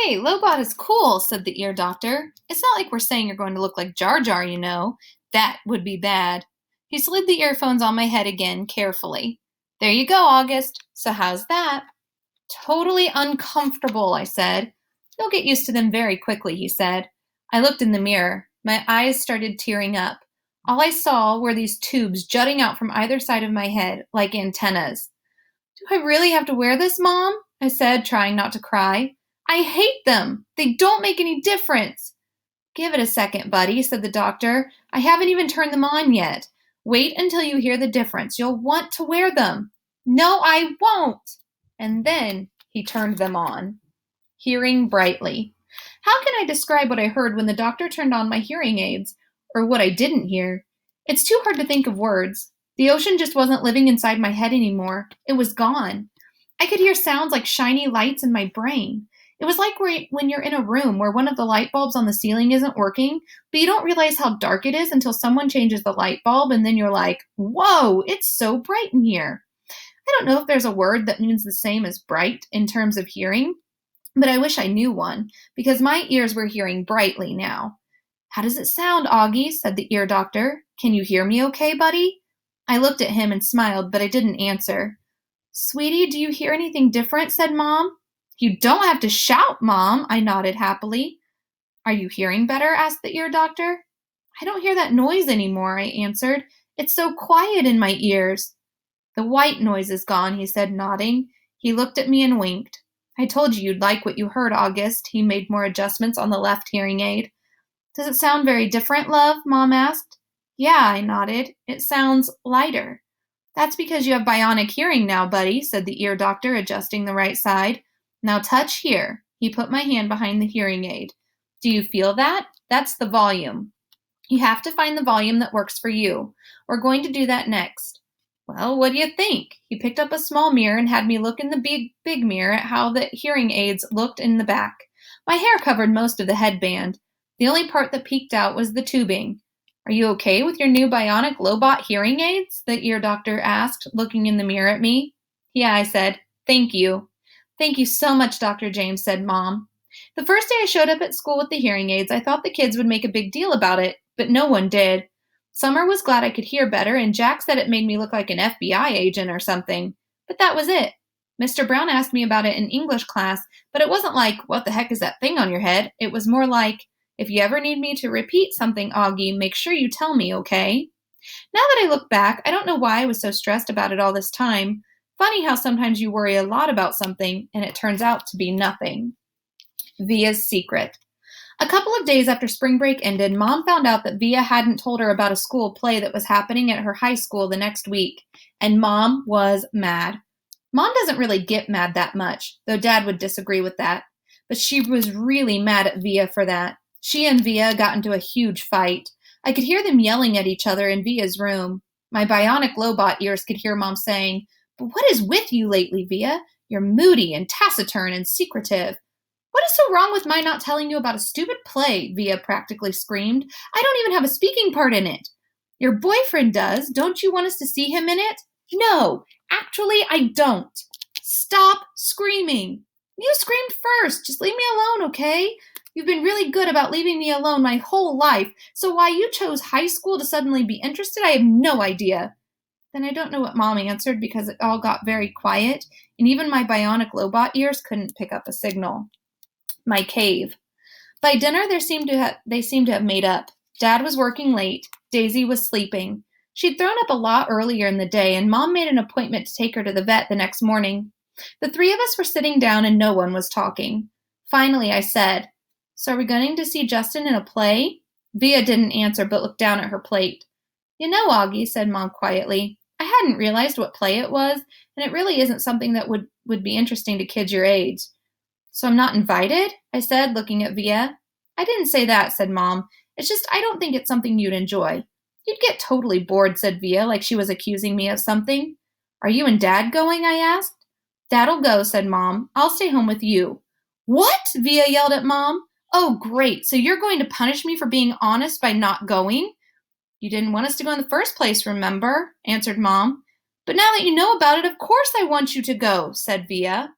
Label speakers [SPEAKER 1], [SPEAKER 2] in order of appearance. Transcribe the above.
[SPEAKER 1] Hey, Lobot is cool, said the ear doctor. It's not like we're saying you're going to look like Jar Jar, you know. That would be bad. He slid the earphones on my head again, carefully. There you go, August. So how's that? Totally uncomfortable, I said. You'll get used to them very quickly, he said. I looked in the mirror. My eyes started tearing up. All I saw were these tubes jutting out from either side of my head, like antennas. Do I really have to wear this, Mom? I said, trying not to cry. I hate them. They don't make any difference. Give it a second, buddy, said the doctor. I haven't even turned them on yet. Wait until you hear the difference. You'll want to wear them. No, I won't. And then he turned them on, hearing brightly. How can I describe what I heard when the doctor turned on my hearing aids, or what I didn't hear? It's too hard to think of words. The ocean just wasn't living inside my head anymore. It was gone. I could hear sounds like shiny lights in my brain. It was like when you're in a room where one of the light bulbs on the ceiling isn't working, but you don't realize how dark it is until someone changes the light bulb, and then you're like, whoa, it's so bright in here. I don't know if there's a word that means the same as bright in terms of hearing, but I wish I knew one, because my ears were hearing brightly now. How does it sound, Augie? Said the ear doctor. Can you hear me okay, buddy? I looked at him and smiled, but I didn't answer. Sweetie, do you hear anything different? Said Mom. You don't have to shout, Mom, I nodded happily. Are you hearing better? Asked the ear doctor. I don't hear that noise anymore, I answered. It's so quiet in my ears. The white noise is gone, he said, nodding. He looked at me and winked. I told you you'd like what you heard, August. He made more adjustments on the left hearing aid. Does it sound very different, love? Mom asked. Yeah, I nodded. It sounds lighter. That's because you have bionic hearing now, buddy, said the ear doctor, adjusting the right side. Now touch here. He put my hand behind the hearing aid. Do you feel that? That's the volume. You have to find the volume that works for you. We're going to do that next. Well, what do you think? He picked up a small mirror and had me look in the big mirror at how the hearing aids looked in the back. My hair covered most of the headband. The only part that peeked out was the tubing. Are you okay with your new bionic Lobot hearing aids? The ear doctor asked, looking in the mirror at me. Yeah, I said. Thank you. Thank you so much, Dr. James, said Mom. The first day I showed up at school with the hearing aids, I thought the kids would make a big deal about it, but no one did. Summer was glad I could hear better, and Jack said it made me look like an FBI agent or something. But that was it. Mr. Brown asked me about it in English class, but it wasn't like, what the heck is that thing on your head? It was more like, if you ever need me to repeat something, Augie, make sure you tell me, okay? Now that I look back, I don't know why I was so stressed about it all this time. Funny how sometimes you worry a lot about something, and it turns out to be nothing. Via's secret. A couple of days after spring break ended, Mom found out that Via hadn't told her about a school play that was happening at her high school the next week, and Mom was mad. Mom doesn't really get mad that much, though Dad would disagree with that, but she was really mad at Via for that. She and Via got into a huge fight. I could hear them yelling at each other in Via's room. My bionic Lobot ears could hear Mom saying, "But what is with you lately, Via? You're moody and taciturn and secretive." "What is so wrong with my not telling you about a stupid play?" Via practically screamed. "I don't even have a speaking part in it." "Your boyfriend does. Don't you want us to see him in it?" "No, actually, I don't." "Stop screaming." "You screamed first. Just leave me alone, okay? You've been really good about leaving me alone my whole life, so why you chose high school to suddenly be interested, I have no idea." Then I don't know what Mom answered because it all got very quiet, and even my bionic Lobot ears couldn't pick up a signal. My cave. By dinner, they seemed to have made up. Dad was working late. Daisy was sleeping. She'd thrown up a lot earlier in the day, and Mom made an appointment to take her to the vet the next morning. The three of us were sitting down, and no one was talking. Finally, I said, "So are we going to see Justin in a play?" Via didn't answer, but looked down at her plate. "You know, Augie," said Mom quietly, "I hadn't realized what play it was, and it really isn't something that would be interesting to kids your age." "So I'm not invited?" I said, looking at Via. "I didn't say that," said Mom. "It's just I don't think it's something you'd enjoy." "You'd get totally bored," said Via, like she was accusing me of something. "Are you and Dad going?" I asked. "Dad'll go," said Mom. "I'll stay home with you." "What?" Via yelled at Mom. "Oh, great. So you're going to punish me for being honest by not going?" "You didn't want us to go in the first place, remember?" answered Mom. "But now that you know about it, of course I want you to go," said Via.